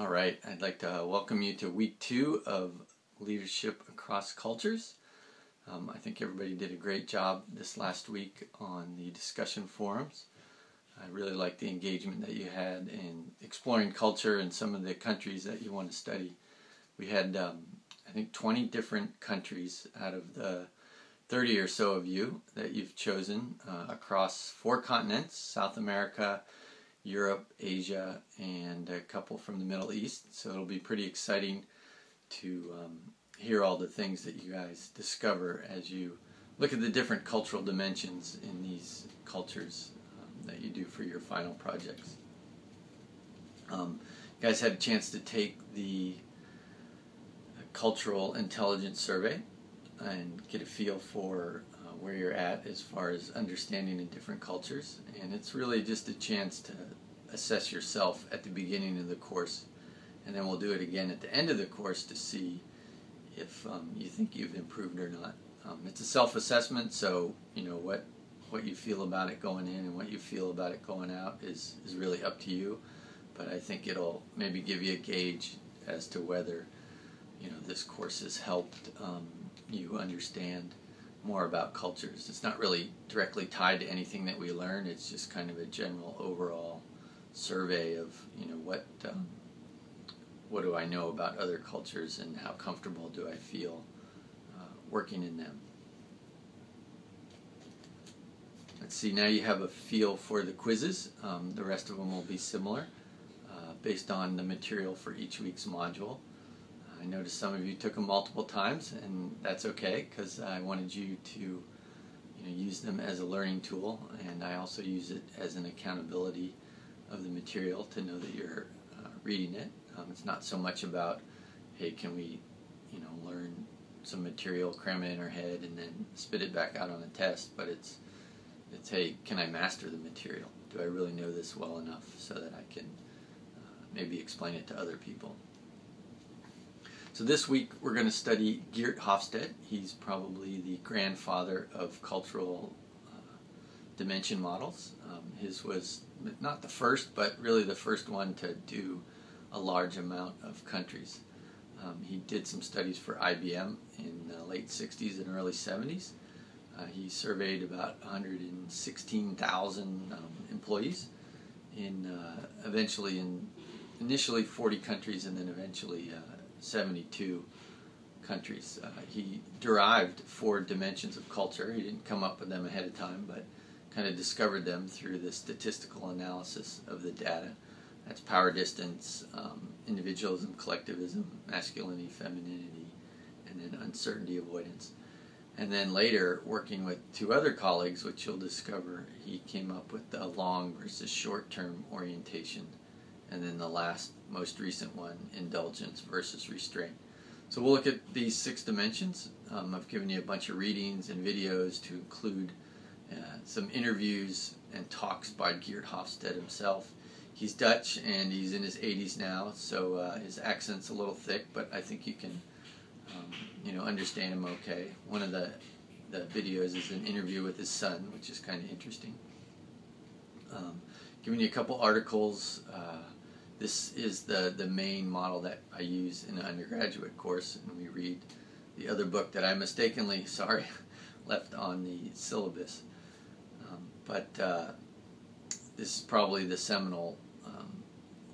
All right, I'd like to welcome you to week 2 of Leadership Across Cultures. I think everybody did a great job this last week on the discussion forums. I really liked the engagement that you had in exploring culture in some of the countries that you want to study. We had, I think, 20 different countries out of the 30 or so of you that you've chosen across 4 continents: South America, Europe, Asia, and a couple from the Middle East. So it'll be pretty exciting to hear all the things that you guys discover as you look at the different cultural dimensions in these cultures that you do for your final projects. You guys had a chance to take the Cultural Intelligence Survey and get a feel for where you're at as far as understanding the different cultures, and it's really just a chance to assess yourself at the beginning of the course, and then we'll do it again at the end of the course to see if you think you've improved or not. It's a self-assessment, so you know what you feel about it going in and what you feel about it going out is really up to you, but I think it'll maybe give you a gauge as to whether this course has helped you understand more about cultures. It's not really directly tied to anything that we learn. It's just kind of a general overall survey of what do I know about other cultures and how comfortable do I feel working in them. Let's see, now you have a feel for the quizzes. The rest of them will be similar based on the material for each week's module. I noticed some of you took them multiple times, and that's okay because I wanted you to use them as a learning tool, and I also use it as an accountability of the material to know that you're reading it. It's not so much about, hey, can we learn some material, cram it in our head, and then spit it back out on a test, but it's hey, can I master the material? Do I really know this well enough so that I can maybe explain it to other people? So this week we're going to study Geert Hofstede. He's probably the grandfather of cultural dimension models. His was not the first, but really the first one to do a large amount of countries. He did some studies for IBM in the late 60s and early 70s. He surveyed about 116,000 employees in initially 40 countries and then eventually 72 countries. He derived 4 dimensions of culture. He didn't come up with them ahead of time, but kind of discovered them through the statistical analysis of the data. That's power distance, individualism, collectivism, masculinity, femininity, and then uncertainty avoidance. And then later, working with 2 other colleagues, which you'll discover, he came up with the long versus short-term orientation. And then the most recent one, indulgence versus restraint. So we'll look at these 6 dimensions. I've given you a bunch of readings and videos to include some interviews and talks by Geert Hofstede himself. He's Dutch and he's in his 80s now, so his accent's a little thick, but I think you can understand him okay. One of the videos is an interview with his son, which is kind of interesting. Giving you a couple articles. This is the main model that I use in an undergraduate course, and we read the other book that I mistakenly, left on the syllabus. But this is probably the seminal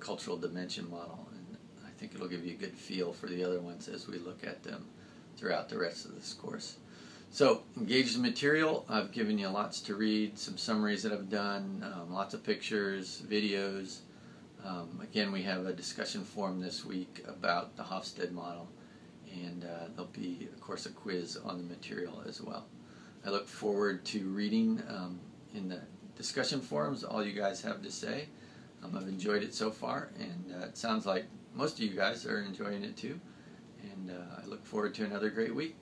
cultural dimension model, and I think it'll give you a good feel for the other ones as we look at them throughout the rest of this course. So, engage the material. I've given you lots to read, some summaries that I've done, lots of pictures, videos. Again, we have a discussion forum this week about the Hofstede model, and there'll be, of course, a quiz on the material as well. I look forward to reading in the discussion forums all you guys have to say. I've enjoyed it so far, and it sounds like most of you guys are enjoying it too, and I look forward to another great week.